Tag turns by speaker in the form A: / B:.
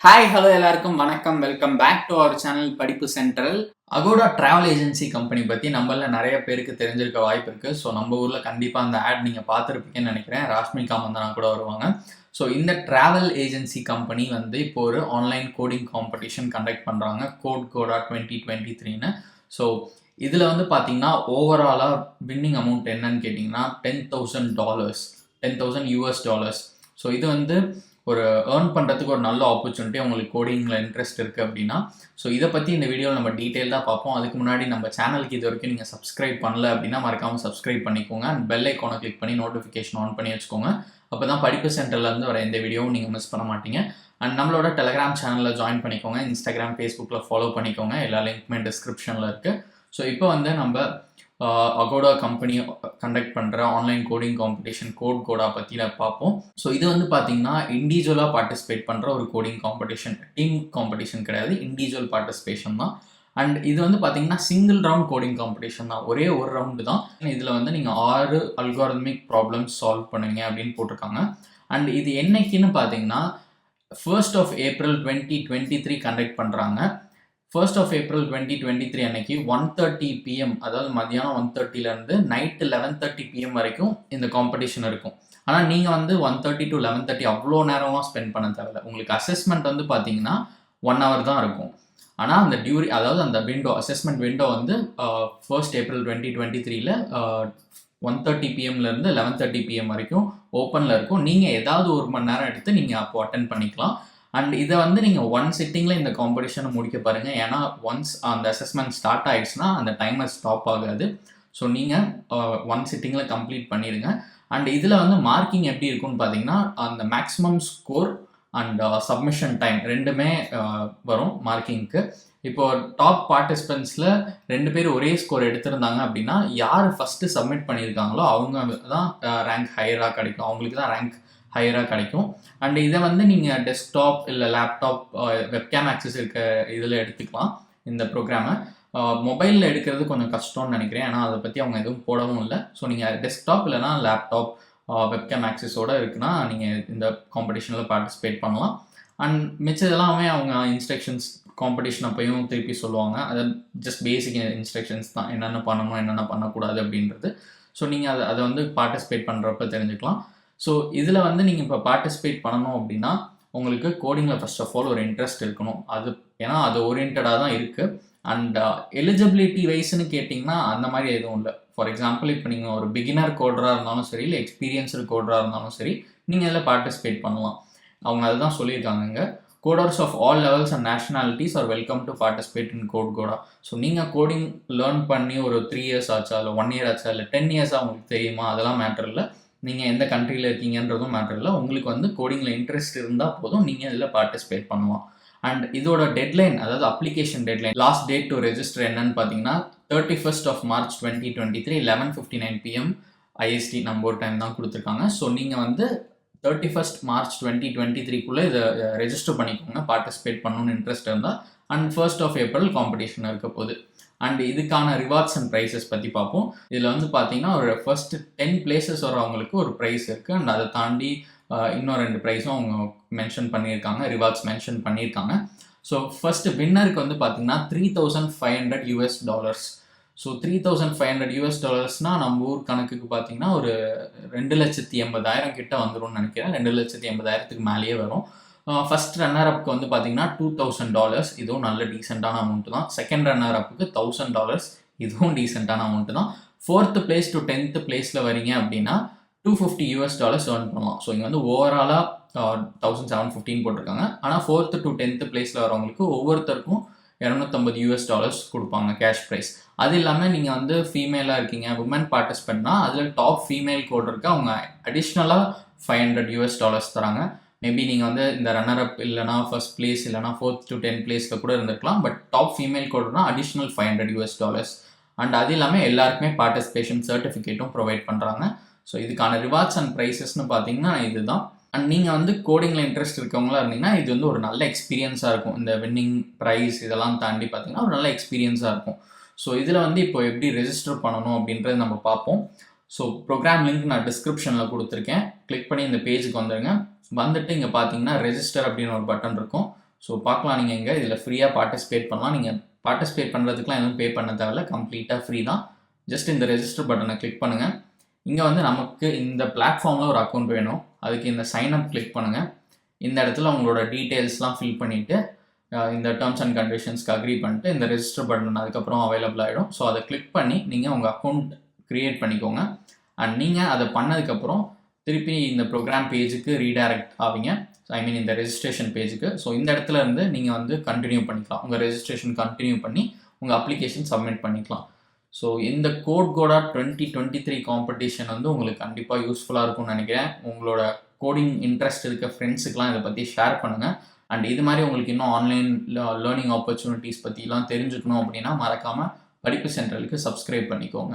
A: Hi hello எல்லாருக்கும் வணக்கம். Welcome back to our channel படிப்பு central. Agoda travel agency company பற்றி நம்மள நிறைய பேருக்கு தெரிஞ்சிருக்க வாய்ப்பு இருக்குது. ஸோ நம்ம ஊரில் கண்டிப்பாக அந்த ஆட் நீங்கள் பார்த்துருப்பீங்கன்னு நினைக்கிறேன். ராஷ்மிகா மந்தனா கூட வருவாங்க. ஸோ இந்த டிராவல் ஏஜென்சி கம்பெனி வந்து இப்போ ஒரு ஆன்லைன் கோடிங் காம்படிஷன் கண்டக்ட் பண்ணுறாங்க, Codegoda 2023ன்னு. ஸோ இதில் வந்து பார்த்தீங்கன்னா ஓவராலாக வின்னிங் அமௌண்ட் என்னன்னு கேட்டிங்கன்னா $10,000 $10,000. ஸோ இது வந்து ஒரு ஏர்ன் பண்ணுறதுக்கு ஒரு நல்ல ஆப்பர்ச்சுனிட்டி. உங்களுக்கு கோடிங்கில் இன்ட்ரெஸ்ட் இருக்குது அப்படின்னா. ஸோ இதை பற்றி இந்த வீடியோவில் நம்ம டீட்டெயிலாக பார்ப்போம். அதுக்கு முன்னாடி நம்ம சேனலுக்கு இது வரைக்கும் நீங்கள் சப்ஸ்கிரைப் பண்ணல அப்படின்னா மறக்காமல் சப்ஸ்கிரைப் பண்ணிக்கோங்க. அண்ட் பெல் ஐக்கானை கிளிக் பண்ணி நோட்டிஃபிகேஷன் ஆன் பண்ணி வச்சுக்கோங்க. அப்போ தான் படிப்பு சென்டர்லேருந்து வர எந்த வீடியோவும் நீங்கள் மிஸ் பண்ண மாட்டீங்க. அண்ட் நம்மளோட டெலிகிராம் சேனலில் ஜாயின் பண்ணிக்கோங்க. இன்ஸ்டாகிராம், ஃபேஸ்புக்கில் ஃபாலோ பண்ணிக்கோங்க. எல்லா லிங்க்குமே டிஸ்கிரிப்ஷனில் இருக்குது. ஸோ இப்போ வந்து நம்ம அகோடா கம்பெனி கண்டக்ட் பண்ணுற ஆன்லைன் கோடிங் காம்படிஷன் Codegoda பற்றி பார்ப்போம். ஸோ இது வந்து பார்த்தீங்கன்னா இண்டிவிஜுவலாக பார்ட்டிசிபேட் பண்ணுற ஒரு கோடிங் காம்படிஷன், டீம் காம்படிஷன் கிடையாது, இண்டிவிஜுவல் பார்ட்டிசிபேஷன் தான். அண்ட் இது வந்து பார்த்தீங்கன்னா சிங்கிள் ரவுண்ட் கோடிங் காம்படிஷன் தான், ஒரே ஒரு ரவுண்டு தான். இதில் வந்து நீங்கள் 6 அல்காரிதமிக் ப்ராப்ளம்ஸ் சால்வ் பண்ணுவீங்க அப்படின்னு போட்டிருக்காங்க. அண்ட் இது என்னைக்குன்னு பார்த்தீங்கன்னா 1st of April 2023 கண்டக்ட் பண்ணுறாங்க. 1st of April 2023 அன்னைக்கு 1:30 PM, அதாவது மதியானம் 1:30லேருந்து நைட்டு 11:30 PM வரைக்கும் இந்த காம்படிஷன் இருக்கும். ஆனால் நீங்கள் வந்து 1:30 to 11:30 அவ்வளோ நேரமாக ஸ்பெண்ட் பண்ண தேவையில்ல. உங்களுக்கு அசஸ்மெண்ட் வந்து பார்த்தீங்கன்னா 1 hour தான் இருக்கும். ஆனால் அந்த அதாவது அந்த அசஸ்மெண்ட் விண்டோ வந்து 1st April 2023ல 1:30 PMலேருந்து 11:30 PM வரைக்கும் ஓப்பனில் இருக்கும். நீங்கள் ஏதாவது ஒரு மணி நேரம் எடுத்து நீங்கள் அப்போ அட்டென்ட் பண்ணிக்கலாம். அண்ட் இதை வந்து நீங்கள் ஒன் சிட்டிங்கில் இந்த காம்படிஷனை முடிக்க பாருங்கள். ஏன்னா ஒன்ஸ் அந்த அசஸ்மெண்ட் ஸ்டார்ட் ஆகிடுச்சுன்னா அந்த டைமர் ஸ்டாப் ஆகாது. ஸோ நீங்கள் ஒன் சிட்டிங்கில் கம்ப்ளீட் பண்ணிடுங்க. அண்ட் இதில் வந்து மார்க்கிங் எப்படி இருக்குன்னு பார்த்தீங்கன்னா அந்த maximum score and submission time ரெண்டுமே வரும் மார்க்கிங்க்கு. இப்போ டாப் பார்ட்டிசிபென்ட்ஸில் 2 பேர் ஒரே ஸ்கோர் எடுத்திருந்தாங்க அப்படின்னா யார் ஃபஸ்ட்டு சப்மிட் பண்ணியிருக்காங்களோ அவங்க தான் ரேங்க் ஹையராக கிடைக்கும், அவங்களுக்கு தான் ரேங்க் ஹையராக கிடைக்கும். அண்ட் இதை வந்து நீங்கள் டெஸ்க்டாப் இல்லை லேப்டாப் வெப்கேம் ஆக்சஸ் இருக்க இதில் எடுத்துக்கலாம். இந்த ப்ரோக்ராமை மொபைலில் எடுக்கிறது கொஞ்சம் கஷ்டம்னு நினைக்கிறேன், ஏன்னா அதை பற்றி அவங்க எதுவும் போடவும் இல்லை. ஸோ நீங்கள் டெஸ்க்டாப் இல்லைனா லேப்டாப் வெப்கேம் ஆக்சஸோடு இருக்குன்னா நீங்கள் இந்த காம்படிஷனில் பார்ட்டிசிபேட் பண்ணலாம். அண்ட் மிச்சதெல்லாமே அவங்க இன்ஸ்ட்ரக்ஷன்ஸ் காம்படிஷன் அப்பையும் திருப்பி சொல்லுவாங்க. அது ஜஸ்ட் பேசிக் இன்ஸ்ட்ரக்ஷன்ஸ் தான், என்னென்ன பண்ணணும் என்னென்ன பண்ணக்கூடாது அப்படின்றது. ஸோ நீங்கள் அதை வந்து பார்ட்டிசிபேட் பண்ணுறப்ப தெரிஞ்சுக்கலாம். ஸோ இதில் வந்து நீங்கள் இப்போ பார்ட்டிசிபேட் பண்ணணும் அப்படின்னா உங்களுக்கு கோடிங்கில் ஃபர்ஸ்ட் ஆஃப் ஆல் ஒரு இன்ட்ரெஸ்ட் இருக்கணும். ஏன்னா அது ஓரியன்டாக தான் இருக்குது. அண்ட் எலிஜிபிலிட்டி வைஸ்ன்னு கேட்டிங்கன்னா அந்த மாதிரி எதுவும் இல்லை. ஃபார் எக்ஸாம்பிள் இப்போ நீங்கள் ஒரு பிகினர் கோடராக இருந்தாலும் சரி, இல்லை எக்ஸ்பீரியன்ஸ்டு கோடராக இருந்தாலும் சரி, நீங்கள் இதில் பார்ட்டிசிபேட் பண்ணலாம். அவங்க அதுதான் சொல்லியிருக்காங்க இங்கே. Coders of all levels and nationalities are welcome to participate in Codegoda. So நீங்கள் கோடிங் லேர்ன் பண்ணி ஒரு 3 years ஆச்சா, இல்லை 1 year ஆச்சா, இல்லை 10 years உங்களுக்கு தெரியுமா, அதெல்லாம் மேட்டர் இல்லை. நீங்கள் எந்த கண்ட்ரியில் இருக்கீங்கன்றதும் மேட்டர் இல்லை. உங்களுக்கு வந்து கோடிங்கில் இன்ட்ரெஸ்ட் இருந்தால் போதும், நீங்கள் இதில் பார்ட்டிசிபேட் பண்ணலாம். அண்ட் இதோட டெட்லைன், அதாவது application deadline, last date to register என்னன்னு பார்த்தீங்கன்னா 31st of March 2023 11:59 PM IST நம்ம ஒரு டைம் தான் கொடுத்துருக்காங்க. ஸோ நீங்கள் வந்து 31st March 2023க்குள்ளே இதை ரெஜிஸ்டர் பண்ணிக்கோங்க பார்ட்டிசிபேட் பண்ணணும்னு இன்ட்ரெஸ்ட் இருந்தால். And 1st of April competition இருக்க போகுது. அண்ட் இதுக்கான ரிவார்ட்ஸ் அண்ட் ப்ரைஸஸ் பற்றி பார்ப்போம். இதில் வந்து பார்த்தீங்கன்னா ஒரு ஃபர்ஸ்ட் 10 places வரவங்களுக்கு ஒரு ப்ரைஸ் இருக்குது. அண்ட் அதை தாண்டி இன்னும் 2 ப்ரைஸும் அவங்க மென்ஷன் பண்ணியிருக்காங்க, ரிவார்ட்ஸ் மென்ஷன் பண்ணியிருக்காங்க. ஸோ ஃபர்ஸ்ட் வின்னருக்கு வந்து பார்த்தீங்கன்னா $3,500. ஸோ $3,500 நம்ம ஊர் கணக்குக்கு பார்த்தீங்கன்னா ஒரு 2,80,000 கிட்ட வந்துடும் நினைக்கிறேன். 2,80,000 மேலேயே வரும். ஃபர்ஸ்ட் ரன்னர் அப்புக்கு வந்து பார்த்தீங்கன்னா $2,000, இதுவும் நல்ல டீசெண்டான அமௌண்ட் தான். செகண்ட் ரன்னர் அப்புக்கு $1,000, இதுவும் டீசெண்டான அமௌண்ட் தான். 4th place to 10th பிளேஸில் வரீங்க அப்படின்னா $250 ஏர்ன் பண்ணலாம். ஸோ இங்கே வந்து ஓவராலாக 1,715 போட்டிருக்காங்க. ஆனால் 4th to 10th பிளேஸில் வரவங்களுக்கு ஒவ்வொருத்தருக்கும் $250 கொடுப்பாங்க கேஷ் ப்ரைஸ். அது இல்லாமல் நீங்கள் வந்து ஃபீமேலாக இருக்கீங்க, உமன் பார்ட்டிசிபெண்ட்னா அதில் டாப் ஃபீமேல் கோடருக்கு அவங்க அடிஷ்னலாக $500 தராங்க. மேபி நீங்கள் வந்து இந்த ரன்னர் அப் இல்லைனா ஃபர்ஸ்ட் பிளேஸ் இல்லைனா 4th to 10th பிளேஸில் கூட இருந்திருக்கலாம். பட் டாப் ஃபீமேல் கோடர்னா அடிஷ்னல் $500. அண்ட் அது இல்லாமல் எல்லாருக்குமே பார்ட்டிசிபேஷன் சர்டிஃபிகேட்டும் ப்ரொவைட் பண்ணுறாங்க. ஸோ இதுக்கான ரிவார்ட்ஸ் அண்ட் ப்ரைஸஸ்ன்னு பார்த்தீங்கன்னா இதுதான். அண்ட் நீங்கள் வந்து கோடிங்கில் இன்ட்ரெஸ்ட் இருக்கவங்களா இருந்தீங்கன்னா இது வந்து ஒரு நல்ல எக்ஸ்பீரியன்ஸாக இருக்கும். இந்த வின்னிங் ப்ரைஸ் இதெல்லாம் தாண்டி பார்த்தீங்கன்னா ஒரு நல்ல எக்ஸ்பீரியன்ஸாக இருக்கும். ஸோ இதில் வந்து இப்போ எப்படி ரெஜிஸ்டர் பண்ணணும் அப்படின்றது நம்ம பார்ப்போம். ஸோ ப்ரோக்ராம் லிங்க் நான் டிஸ்கிரிப்ஷனில் கொடுத்துருக்கேன். கிளிக் பண்ணி இந்த பேஜுக்கு வந்துடுங்க. வந்துட்டு இங்கே பார்த்தீங்கன்னா ரெஜிஸ்டர் அப்படின்னு ஒரு பட்டன் இருக்கும். ஸோ பார்க்கலாம் நீங்கள் இங்கே இதில் ஃப்ரீயாக பார்ட்டிசிபேட் பண்ணலாம். நீங்கள் பார்ட்டிசிபேட் பண்ணுறதுக்குலாம் எதுவும் பே பண்ண தேவையில்ல, கம்ப்ளீட்டாக ஃப்ரீ தான். ஜஸ்ட் இந்த ரெஜிஸ்டர் பட்டனை கிளிக் பண்ணுங்கள். இங்கே வந்து நமக்கு இந்த பிளாட்ஃபார்மில் ஒரு அக்கௌண்ட் வேணும். அதுக்கு இந்த சைன் அப் கிளிக் பண்ணுங்கள். இந்த இடத்துல உங்களோட டீட்டெயில்ஸ்லாம் ஃபில் பண்ணிவிட்டு இந்த டேர்ம்ஸ் அண்ட் கண்டிஷன்ஸ்க்கு அக்ரி பண்ணிட்டு இந்த ரெஜிஸ்டர் பட்டன் அதுக்கப்புறம் அவைலபிள் ஆகிடும். ஸோ அதை கிளிக் பண்ணி நீங்கள் உங்கள் அக்கௌண்ட் க்ரியேட் பண்ணிக்கோங்க. அண்ட் நீங்கள் அதை பண்ணதுக்கப்புறம் திருப்பி இந்த ப்ரோக்ராம் பேஜுக்கு ரீடைரக்ட் ஆவீங்க. ஐ மீன் இந்த ரெஜிஸ்ட்ரேஷன் பேஜுக்கு. ஸோ இந்த இடத்துல இருந்து நீங்கள் வந்து கண்டினியூ பண்ணிக்கலாம். உங்கள் ரெஜிஸ்ட்ரேஷன் கண்டினியூ பண்ணி உங்கள் அப்ளிகேஷன் சப்மிட் பண்ணிக்கலாம். ஸோ இந்த Codegoda 2023 காம்படிஷன் வந்து உங்களுக்கு கண்டிப்பாக யூஸ்ஃபுல்லாக இருக்கும்னு நினைக்கிறேன். உங்களோட கோடிங் இன்ட்ரெஸ்ட் இருக்க ஃப்ரெண்ட்ஸுக்கெலாம் இதை பற்றி ஷேர் பண்ணுங்கள். அண்ட் இது மாதிரி உங்களுக்கு இன்னும் ஆன்லைன் லேர்னிங் ஆப்பர்ச்சுனிட்டிஸ் பற்றிலாம் தெரிஞ்சுக்கணும் அப்படின்னா மறக்காமல் படிப்பு சென்ட்ரலுக்கு சப்ஸ்கிரைப் பண்ணிக்கோங்க.